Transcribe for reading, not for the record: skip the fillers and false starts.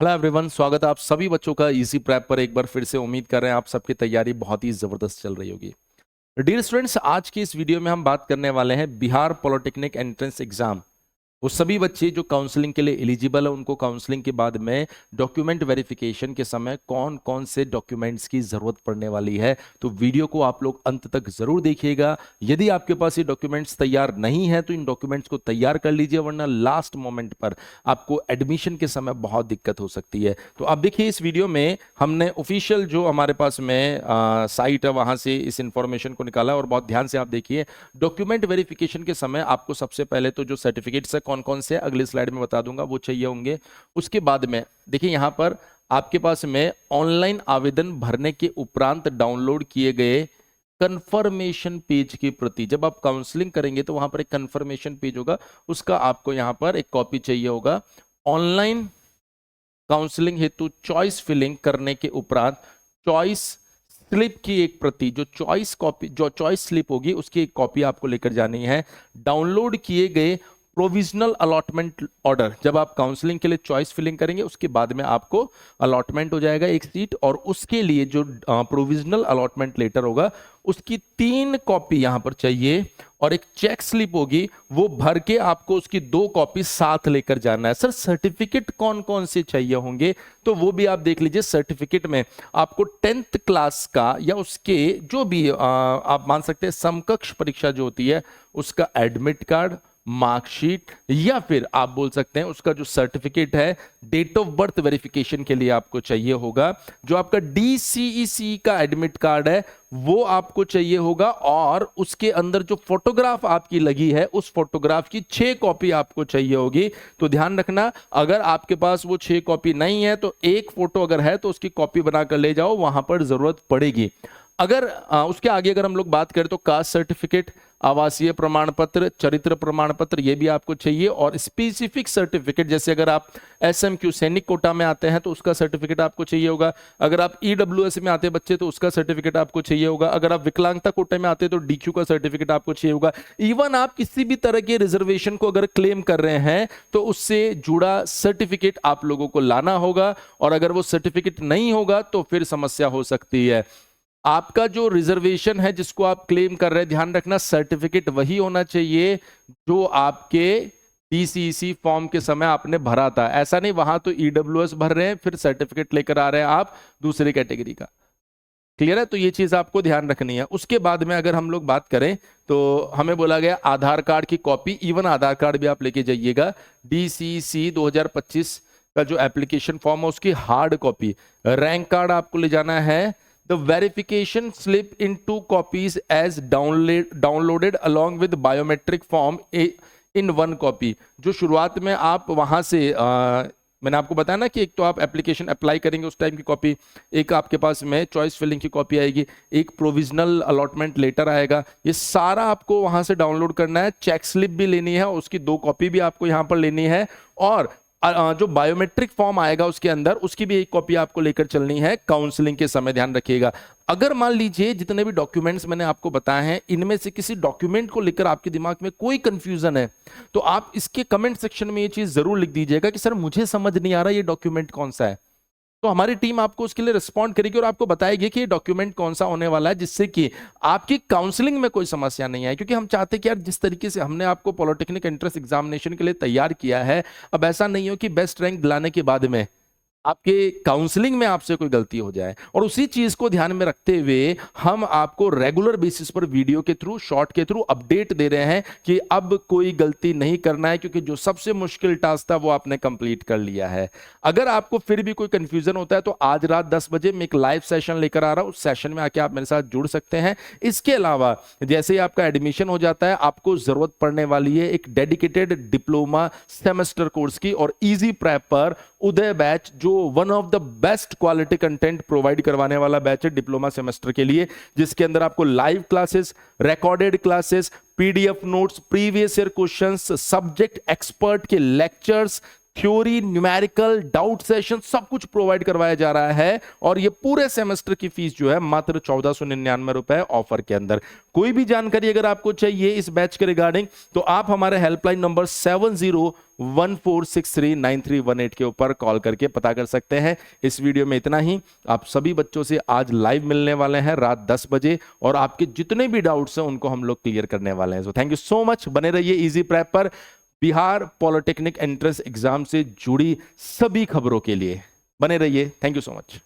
Hello everyone, स्वागत है आप सभी बच्चों का इजी प्रैप पर। एक बार फिर से उम्मीद कर रहे हैं आप सबकी तैयारी बहुत ही जबरदस्त चल रही होगी। डियर स्टूडेंट्स, आज की इस वीडियो में हम बात करने वाले हैं बिहार पॉलिटेक्निक एंट्रेंस एग्जाम। वो सभी बच्चे जो काउंसलिंग के लिए एलिजिबल है, उनको काउंसलिंग के बाद में डॉक्यूमेंट वेरिफिकेशन के समय कौन कौन से डॉक्यूमेंट्स की जरूरत पड़ने वाली है। तो वीडियो को आप लोग अंत तक जरूर देखिएगा। यदि आपके पास ये डॉक्यूमेंट्स तैयार नहीं है तो इन डॉक्यूमेंट्स को तैयार कर लीजिए, वरना लास्ट मोमेंट पर आपको एडमिशन के समय बहुत दिक्कत हो सकती है। तो आप देखिए, इस वीडियो में हमने ऑफिशियल जो हमारे पास में साइट है वहां से इस इंफॉर्मेशन को निकाला, और बहुत ध्यान से आप देखिए। डॉक्यूमेंट वेरिफिकेशन के समय आपको सबसे पहले तो जो सर्टिफिकेट्स है कौन कौन से अगली स्लाइड में बता दूंगा, वो चाहिए होंगे। उसके बाद में देखिए, यहां पर आपके पास में ऑनलाइन आवेदन भरने के उपरांत डाउनलोड किए गए कंफर्मेशन पेज की प्रति, जब आप काउंसलिंग करेंगे तो वहां पर एक कंफर्मेशन पेज होगा, उसका आपको यहां पर एक कॉपी चाहिए होगा। ऑनलाइन काउंसलिंग हेतु चॉइस फिलिंग करने के उपरांत चॉइस स्लिप की एक प्रति, जो चॉइस स्लिप होगी उसकी एक कॉपी आपको लेकर जानी है। डाउनलोड किए गए प्रोविजनल अलॉटमेंट ऑर्डर, जब आप काउंसलिंग के लिए चॉइस फिलिंग करेंगे उसके बाद में आपको अलॉटमेंट हो जाएगा एक सीट, और उसके लिए जो प्रोविजनल अलॉटमेंट लेटर होगा उसकी 3 कॉपी यहां पर चाहिए, और एक चेक स्लिप होगी, वो भर के आपको उसकी 2 कॉपी साथ लेकर जाना है। सर, सर्टिफिकेट कौन कौन से चाहिए होंगे तो वो भी आप देख लीजिए। सर्टिफिकेट में आपको 10th क्लास का या उसके जो भी आप मान सकते हैं समकक्ष परीक्षा जो होती है उसका एडमिट कार्ड, मार्कशीट, या फिर आप बोल सकते हैं उसका जो सर्टिफिकेट है डेट ऑफ बर्थ वेरिफिकेशन के लिए आपको चाहिए होगा। जो आपका DCEC का एडमिट कार्ड है वो आपको चाहिए होगा, और उसके अंदर जो फोटोग्राफ आपकी लगी है उस फोटोग्राफ की 6 कॉपी आपको चाहिए होगी। तो ध्यान रखना, अगर आपके पास वो 6 कॉपी नहीं है तो एक फोटो अगर है तो उसकी कॉपी बनाकर ले जाओ, वहां पर जरूरत पड़ेगी। अगर उसके आगे अगर हम लोग बात करें तो कास्ट सर्टिफिकेट, आवासीय प्रमाण पत्र, चरित्र प्रमाण पत्र, ये भी आपको चाहिए। और स्पेसिफिक सर्टिफिकेट, जैसे अगर आप SMQ सैनिक कोटा में आते हैं तो उसका सर्टिफिकेट आपको चाहिए होगा। अगर आप EWS में आते हैं बच्चे तो उसका सर्टिफिकेट आपको चाहिए होगा। अगर आप विकलांगता कोटे में आते हैं तो DQ का सर्टिफिकेट आपको चाहिए होगा। इवन आप किसी भी तरह के रिजर्वेशन को अगर क्लेम कर रहे हैं तो उससे जुड़ा सर्टिफिकेट आप लोगों को लाना होगा, और अगर वो सर्टिफिकेट नहीं होगा तो फिर समस्या हो सकती है। आपका जो रिजर्वेशन है जिसको आप क्लेम कर रहे हैं, ध्यान रखना सर्टिफिकेट वही होना चाहिए जो आपके DCEC फॉर्म के समय आपने भरा था। ऐसा नहीं वहां तो EWS भर रहे हैं फिर सर्टिफिकेट लेकर आ रहे हैं आप दूसरी कैटेगरी का। क्लियर है? तो ये चीज आपको ध्यान रखनी है। उसके बाद में अगर हम लोग बात करें तो हमें बोला गया आधार कार्ड की कॉपी, इवन आधार कार्ड भी आप लेके जाइएगा। DCEC 2025 का जो एप्लीकेशन फॉर्म है उसकी हार्ड कॉपी, रैंक कार्ड आपको ले जाना है। The verification slip in 2 copies as downloaded along with biometric form in 1 copy। जो शुरुआत में आप वहां से मैंने आपको बताया ना कि एक तो आप एप्लीकेशन अप्लाई करेंगे उस टाइम की कॉपी, एक आपके पास में चॉइस फिलिंग की कॉपी आएगी, एक प्रोविजनल अलॉटमेंट लेटर आएगा, ये सारा आपको वहां से डाउनलोड करना है। चेक स्लिप भी लेनी है, उसकी 2 कॉपी भी आपको यहां पर लेनी है, और जो बायोमेट्रिक फॉर्म आएगा उसके अंदर उसकी भी एक कॉपी आपको लेकर चलनी है काउंसलिंग के समय। ध्यान रखिएगा, अगर मान लीजिए जितने भी डॉक्यूमेंट्स मैंने आपको बताए हैं इनमें से किसी डॉक्यूमेंट को लेकर आपके दिमाग में कोई कंफ्यूजन है तो आप इसके कमेंट सेक्शन में ये चीज जरूर लिख दीजिएगा कि सर मुझे समझ नहीं आ रहा ये डॉक्यूमेंट कौन सा है। तो हमारी टीम आपको उसके लिए रिस्पॉन्ड करेगी और आपको बताएगी कि ये डॉक्यूमेंट कौन सा होने वाला है, जिससे कि आपकी काउंसलिंग में कोई समस्या नहीं आए। क्योंकि हम चाहते हैं कि यार जिस तरीके से हमने आपको पॉलिटेक्निक एंट्रेंस एग्जामिनेशन के लिए तैयार किया है, अब ऐसा नहीं हो कि बेस्ट रैंक दिलाने के बाद में आपके काउंसलिंग में आपसे कोई गलती हो जाए। और उसी चीज को ध्यान में रखते हुए हम आपको रेगुलर बेसिस पर वीडियो के थ्रू, शॉर्ट के थ्रू अपडेट दे रहे हैं कि अब कोई गलती नहीं करना है, क्योंकि जो सबसे मुश्किल टास्क था वो आपने कंप्लीट कर लिया है। अगर आपको फिर भी कोई कंफ्यूजन होता है तो आज रात 10 बजे मैं एक लाइव सेशन लेकर आ रहा हूं, उस सेशन में आके आप मेरे साथ जुड़ सकते हैं। इसके अलावा जैसे ही आपका एडमिशन हो जाता है आपको जरूरत पड़ने वाली है एक डेडिकेटेड डिप्लोमा सेमेस्टर कोर्स की, और इजी प्रैप पर उदय बैच जो one of the best quality content provide करवाने वाला बैच है डिप्लोमा सेमेस्टर के लिए, जिसके अंदर आपको live classes, recorded classes, PDF notes, previous year questions, subject expert के lectures, theory, numerical, doubt session सब कुछ प्रोवाइड करवाया जा रहा है। और ये पूरे सेमेस्टर की फीस जो है मात्र 1499 रुपए ऑफर के अंदर। कोई भी जानकारी अगर आपको चाहिए इस बैच के रिगार्डिंग तो आप हमारे हेल्पलाइन नंबर 7014639318 के ऊपर कॉल करके पता कर सकते हैं। इस वीडियो में इतना ही। आप सभी बच्चों से आज लाइव मिलने वाले हैं रात 10 बजे और आपके जितने भी डाउट्स हैं उनको हम लोग क्लियर करने वाले हैं। So thank you so much. बने रहिए इजी प्रेप पर बिहार पॉलिटेक्निक एंट्रेंस एग्जाम से जुड़ी सभी खबरों के लिए। बने रहिए। Thank you so much.